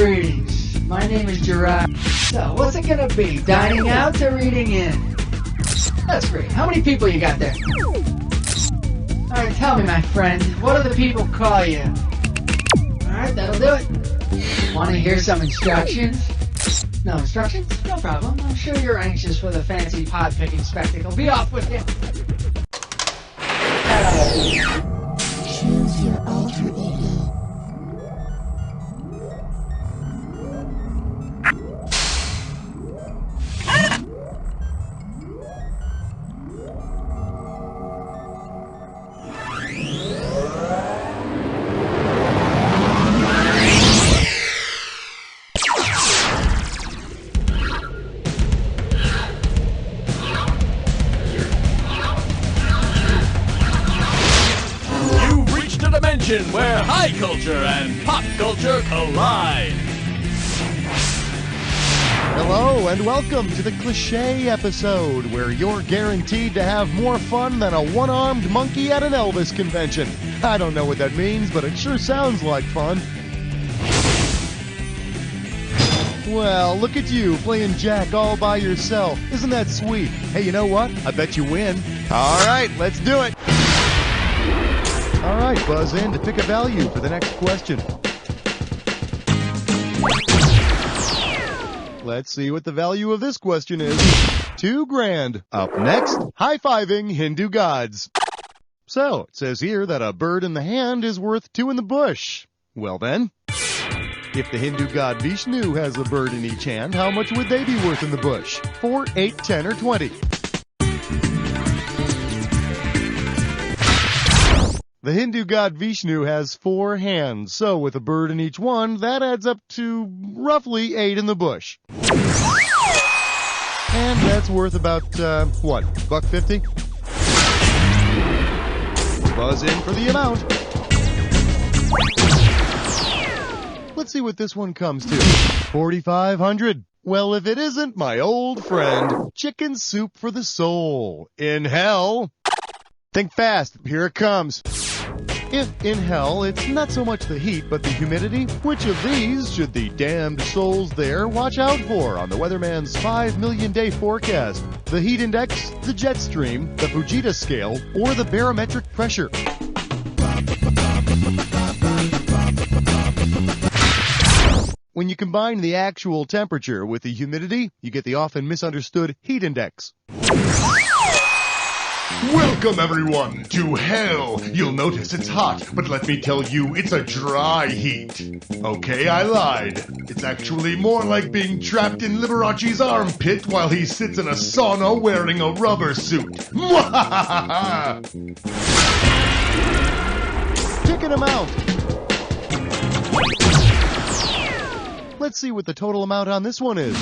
Greetings. My name is Gerard. So, what's it gonna be? Dining out or eating in? That's great. How many people you got there? Alright, tell me, my friend. What do the people call you? Alright, that'll do it. Want to hear some instructions? No instructions? No problem. I'm sure you're anxious for the fancy pod-picking spectacle. Be off with you. Choose your alter ego. Where high culture and pop culture collide. Hello and welcome to the Cliché episode, where you're guaranteed to have more fun than a one-armed monkey at an Elvis convention. I don't know what that means, but it sure sounds like fun. Well, look at you playing Jack all by yourself. Isn't that sweet? Hey, you know what? I bet you win. All right, let's do it. All right, buzz in to pick a value for the next question. Let's see what the value of this question is. $2,000. Up next, high-fiving Hindu gods. So, it says here that a bird in the hand is worth two in the bush. Well then, if the Hindu god Vishnu has a bird in each hand, how much would they be worth in the bush? 4, 8, 10, or 20? The Hindu god Vishnu has 4 hands, so with a bird in each one, that adds up to roughly 8 in the bush. And that's worth about, what, $1.50? Buzz in for the amount. Let's see what this one comes to. $4,500. Well, if it isn't my old friend, chicken soup for the soul. In hell. Think fast, here it comes. If in hell, it's not so much the heat, but the humidity, which of these should the damned souls there watch out for on the weatherman's 5 million day forecast? The heat index, the jet stream, the Fujita scale, or the barometric pressure? When you combine the actual temperature with the humidity, you get the often misunderstood heat index. Welcome everyone to hell. You'll notice it's hot, but let me tell you, it's a dry heat. Okay, I lied. It's actually more like being trapped in Liberace's armpit while he sits in a sauna wearing a rubber suit. Mwahahaha! Chicken amount. Let's see what the total amount on this one is.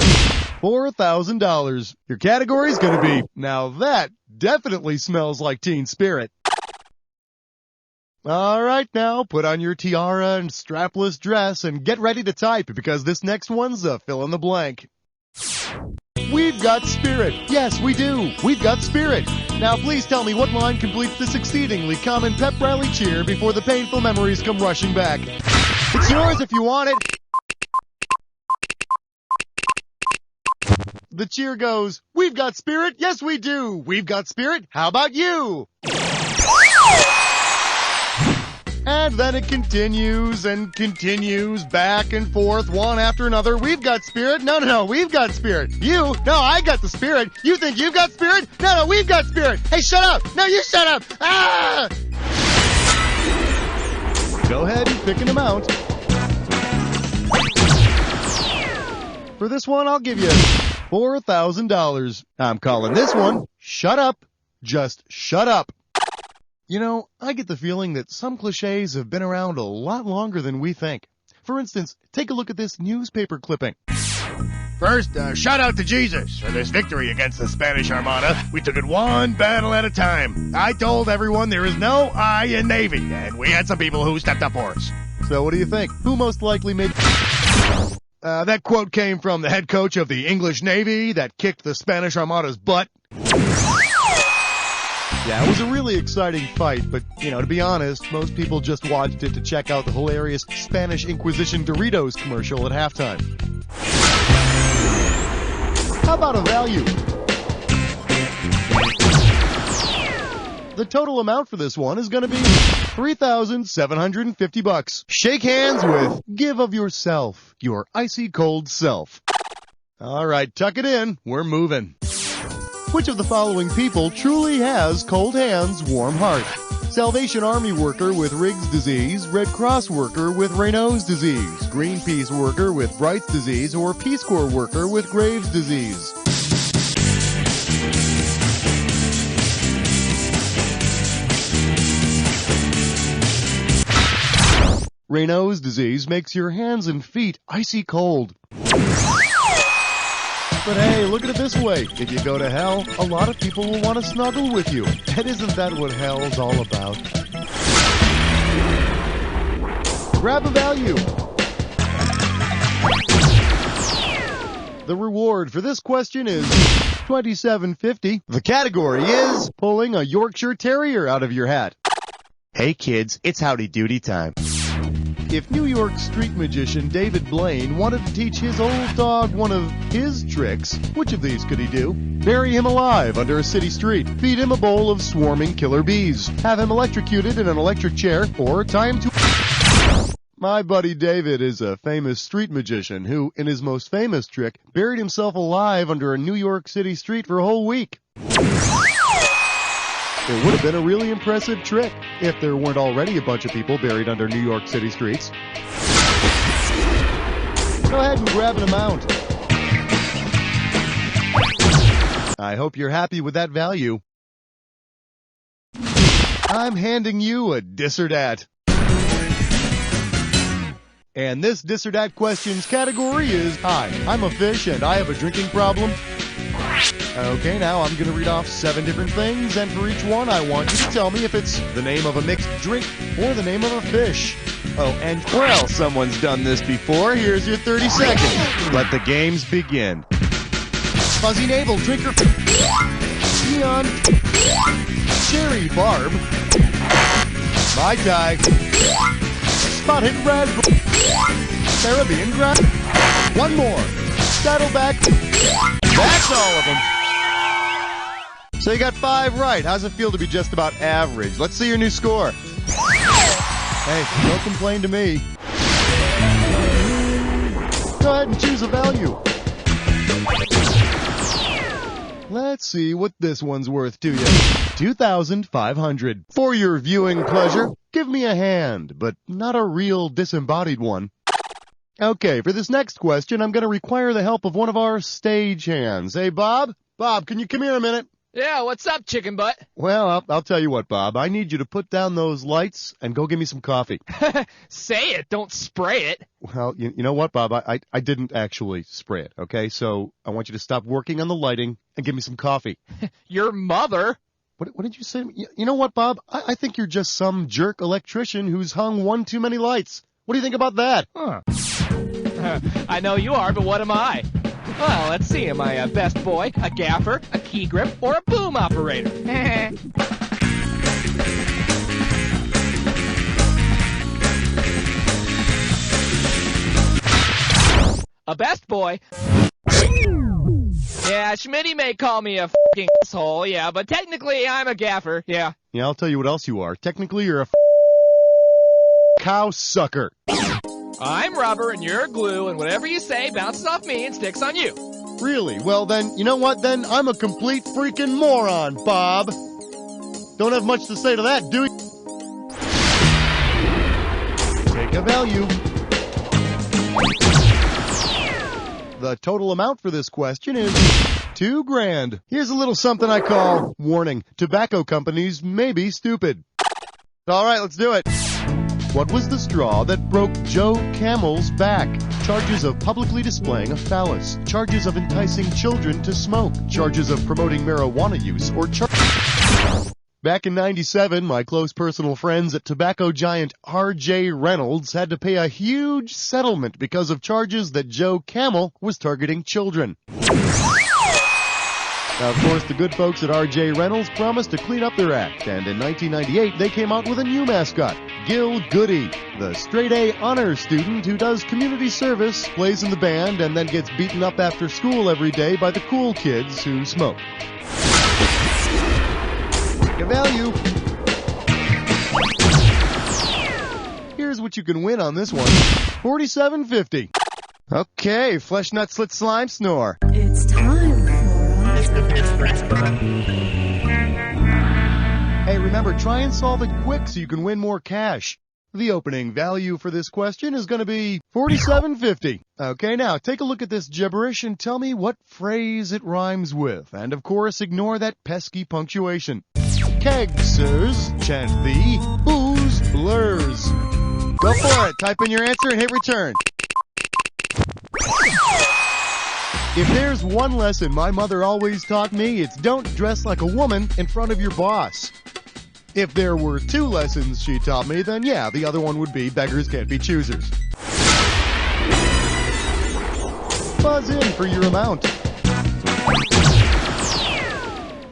$4,000. Your category's gonna be, now that definitely smells like Teen Spirit. All right, now put on your tiara and strapless dress and get ready to type, because this next one's a fill in the blank. We've got spirit. Yes, we do. We've got spirit. Now please tell me what line completes this exceedingly common pep rally cheer before the painful memories come rushing back. It's yours if you want it. The cheer goes, we've got spirit, yes we do. We've got spirit, how about you? And then it continues and continues back and forth, one after another. We've got spirit, no, we've got spirit. You, no, I got the spirit. You think you've got spirit? No, we've got spirit. Hey, shut up. No, you shut up. Ah! Go ahead and pick an amount. For this one, I'll give you $4,000. I'm calling this one, Shut Up. Just shut up. You know, I get the feeling that some cliches have been around a lot longer than we think. For instance, take a look at this newspaper clipping. First, shout out to Jesus for this victory against the Spanish Armada. We took it one battle at a time. I told everyone there is no I in Navy, and we had some people who stepped up for us. So what do you think? Who most likely made... That quote came from the head coach of the English Navy that kicked the Spanish Armada's butt. Yeah, it was a really exciting fight, but, to be honest, most people just watched it to check out the hilarious Spanish Inquisition Doritos commercial at halftime. How about a value? The total amount for this one is going to be $3,750. Shake hands with Give of Yourself, your icy cold self. All right, tuck it in. We're moving. Which of the following people truly has cold hands, warm heart? Salvation Army worker with Riggs disease, Red Cross worker with Raynaud's disease, Greenpeace worker with Bright's disease, or Peace Corps worker with Graves' disease? Raynaud's disease makes your hands and feet icy cold. But hey, look at it this way. If you go to hell, a lot of people will want to snuggle with you. And isn't that what hell's all about? Grab a value. The reward for this question is $27.50. The category is pulling a Yorkshire Terrier out of your hat. Hey kids, it's howdy doody time. If New York street magician David Blaine wanted to teach his old dog one of his tricks, which of these could he do? Bury him alive under a city street, feed him a bowl of swarming killer bees, have him electrocuted in an electric chair, or tie him to... My buddy David is a famous street magician who, in his most famous trick, buried himself alive under a New York City street for a whole week. It would have been a really impressive trick if there weren't already a bunch of people buried under New York City streets. Go ahead and grab an amount. I hope you're happy with that value. I'm handing you a dis or dat. And this dis or dat questions category is, hi, I'm a fish and I have a drinking problem. Okay, now I'm going to read off 7 different things, and for each one I want you to tell me if it's the name of a mixed drink or the name of a fish. Oh, and well, someone's done this before. Here's your 30 seconds. Let the games begin. Fuzzy navel, drinker, neon, cherry barb, Mai Tai, spotted raspberry, Caribbean grass. One more. Saddleback. That's all of them. So you got 5 right. How's it feel to be just about average? Let's see your new score. Hey, don't complain to me. Go ahead and choose a value. Let's see what this one's worth to you. $2,500. For your viewing pleasure, give me a hand, but not a real disembodied one. Okay, for this next question, I'm going to require the help of one of our stage hands. Hey, Bob? Bob, can you come here a minute? Yeah, what's up, chicken butt? Well, I'll tell you what, Bob. I need you to put down those lights and go give me some coffee. Say it, don't spray it. Well, you know what, Bob? I didn't actually spray it, okay? So I want you to stop working on the lighting and give me some coffee. Your mother? What did you say? You know what, Bob? I think you're just some jerk electrician who's hung one too many lights. What do you think about that? Huh. I know you are, but what am I? Well, let's see. Am I a best boy, a gaffer, a key grip, or a boom operator? A best boy? Yeah, Schmitty may call me a f***ing asshole, yeah, but technically I'm a gaffer, yeah. Yeah, I'll tell you what else you are. Technically, you're a cow sucker. I'm rubber and you're glue, and whatever you say bounces off me and sticks on you. Really? Well then, you know what then? I'm a complete freaking moron, Bob. Don't have much to say to that, do you? Take a value. The total amount for this question is $2,000. Here's a little something I call warning. Tobacco companies may be stupid. All right, let's do it. What was the straw that broke Joe Camel's back? Charges of publicly displaying a phallus, charges of enticing children to smoke, charges of promoting marijuana use, or Back in '97, my close personal friends at tobacco giant R.J. Reynolds had to pay a huge settlement because of charges that Joe Camel was targeting children. Now, of course, the good folks at R.J. Reynolds promised to clean up their act, and in 1998 they came out with a new mascot, Gil Goody, the straight-A honor student who does community service, plays in the band, and then gets beaten up after school every day by the cool kids who smoke. Pick a value. Here's what you can win on this one. $47.50. Okay, Flesh Nut Slit Slime Snore. It's time for Hey, remember, try and solve it quick so you can win more cash. The opening value for this question is going to be $47.50. Okay, now take a look at this gibberish and tell me what phrase it rhymes with. And of course, ignore that pesky punctuation. Kegsers, chant thee, booze blurs. Go for it. Type in your answer and hit return. If there's one lesson my mother always taught me, it's don't dress like a woman in front of your boss. If there were two lessons she taught me, then yeah, the other one would be beggars can't be choosers. Buzz in for your amount.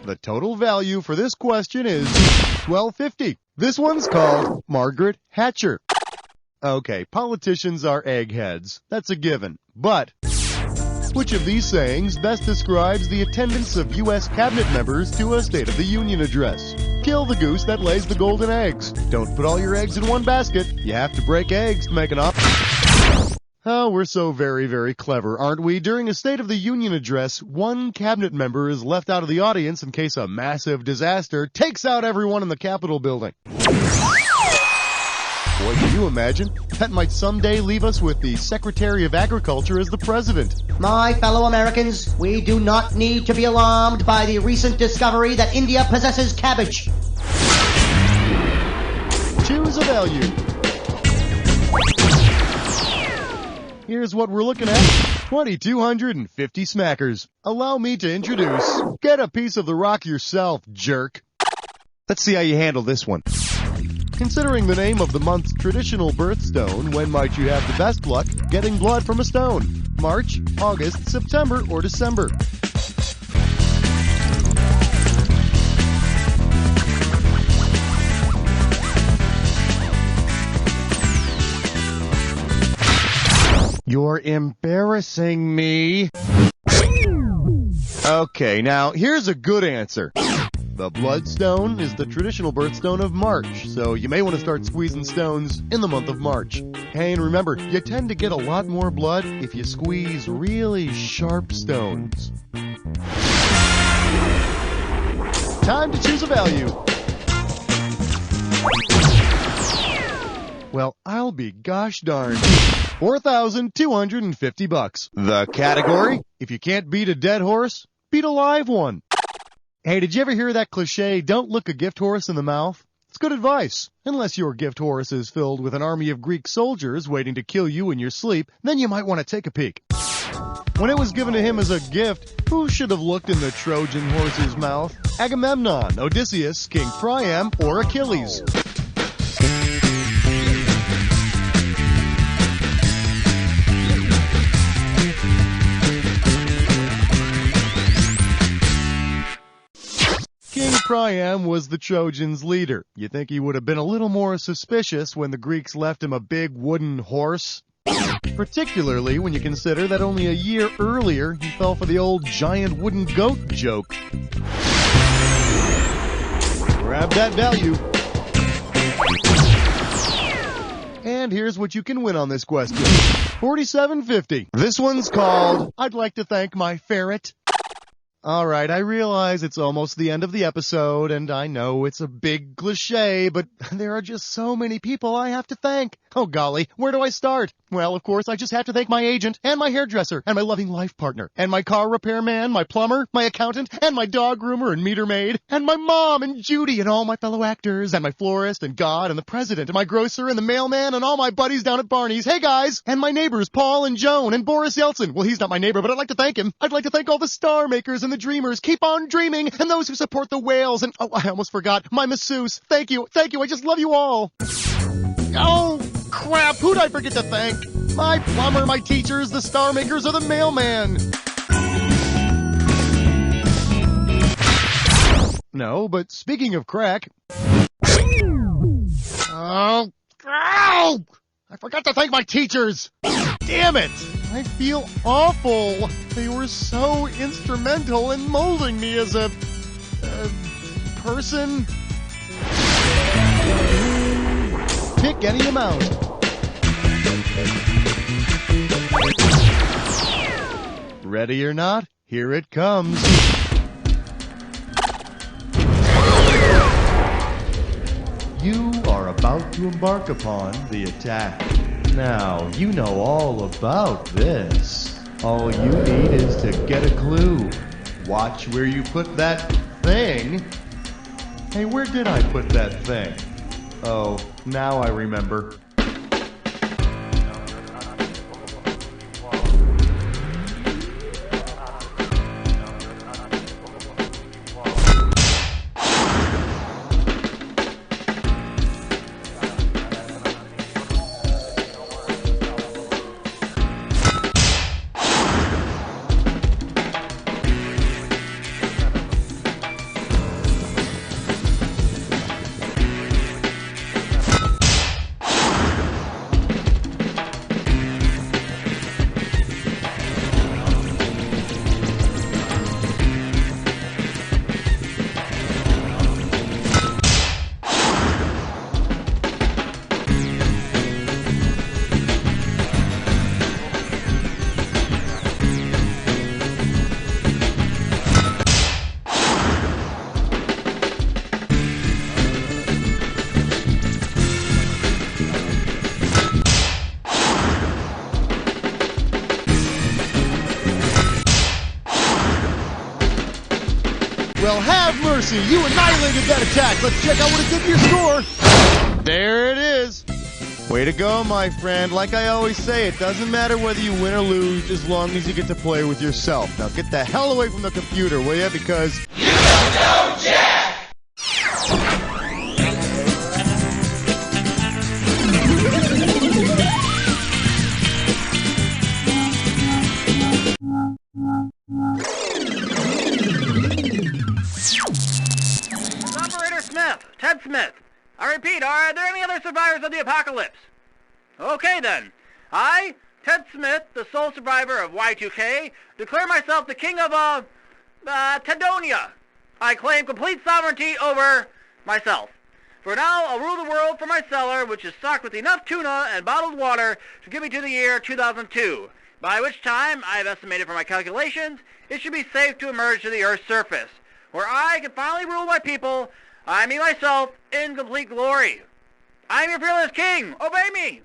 The total value for this question is $12.50. This one's called Margaret Hatcher. Okay, politicians are eggheads. That's a given. But which of these sayings best describes the attendance of U.S. cabinet members to a State of the Union address? Kill the goose that lays the golden eggs. Don't put all your eggs in one basket. You have to break eggs to make an Oh, we're so very, very clever, aren't we? During a State of the Union address, one cabinet member is left out of the audience in case a massive disaster takes out everyone in the Capitol building. Boy, can you imagine? That might someday leave us with the Secretary of Agriculture as the president. My fellow Americans, we do not need to be alarmed by the recent discovery that India possesses cabbage. Choose a value. Here's what we're looking at. 2,250 smackers. Allow me to introduce. Get a piece of the rock yourself, jerk. Let's see how you handle this one. Considering the name of the month's traditional birthstone, when might you have the best luck getting blood from a stone? March, August, September, or December? You're embarrassing me. Okay, now here's a good answer. The bloodstone is the traditional birthstone of March, so you may want to start squeezing stones in the month of March. Hey, and remember, you tend to get a lot more blood if you squeeze really sharp stones. Time to choose a value. Well, I'll be gosh darned. $4,250. The category? If you can't beat a dead horse, beat a live one. Hey, did you ever hear that cliche, don't look a gift horse in the mouth? It's good advice. Unless your gift horse is filled with an army of Greek soldiers waiting to kill you in your sleep, then you might want to take a peek. When it was given to him as a gift, who should have looked in the Trojan horse's mouth? Agamemnon, Odysseus, King Priam, or Achilles? King Priam was the Trojans' leader. You think he would have been a little more suspicious when the Greeks left him a big wooden horse? Particularly when you consider that only a year earlier he fell for the old giant wooden goat joke. Grab that value. And here's what you can win on this question. $47.50. This one's called, I'd like to thank my ferret. Alright, I realize it's almost the end of the episode, and I know it's a big cliché, but there are just so many people I have to thank. Oh golly, where do I start? Well, of course, I just have to thank my agent, and my hairdresser, and my loving life partner, and my car repairman, my plumber, my accountant, and my dog groomer and meter maid, and my mom and Judy and all my fellow actors, and my florist and God and the president, and my grocer and the mailman, and all my buddies down at Barney's. Hey guys! And my neighbors, Paul and Joan, and Boris Yeltsin. Well, he's not my neighbor, but I'd like to thank him. I'd like to thank all the star makers and the dreamers. Keep on dreaming, and those who support the whales, and oh, I almost forgot, my masseuse. Thank you, I just love you all. Oh, crap, who'd I forget to thank? My plumber, my teachers, the star makers, or the mailman. No, but speaking of crack... Oh, ow! I forgot to thank my teachers! Damn it! I feel awful. They were so instrumental in molding me as a person. Pick any amount. Ready or not, here it comes. You are about to embark upon the attack. Now, you know all about this. All you need is to get a clue. Watch where you put that thing. Hey, where did I put that thing? Oh, now I remember. Well, have mercy! You annihilated that attack! Let's check out what it did to your score! There it is! Way to go, my friend. Like I always say, it doesn't matter whether you win or lose as long as you get to play with yourself. Now get the hell away from the computer, will ya? Because... You don't know Jack! Operator Smith, Ted Smith. I repeat, are there any other survivors of the apocalypse? Okay then. I, Ted Smith, the sole survivor of Y2K, declare myself the king of, Tedonia. I claim complete sovereignty over myself. For now, I'll rule the world from my cellar, which is stocked with enough tuna and bottled water to get me to the year 2002, by which time, I have estimated from my calculations, it should be safe to emerge to the Earth's surface, where I can finally rule my people, I mean myself, in complete glory. I'm your fearless king. Obey me.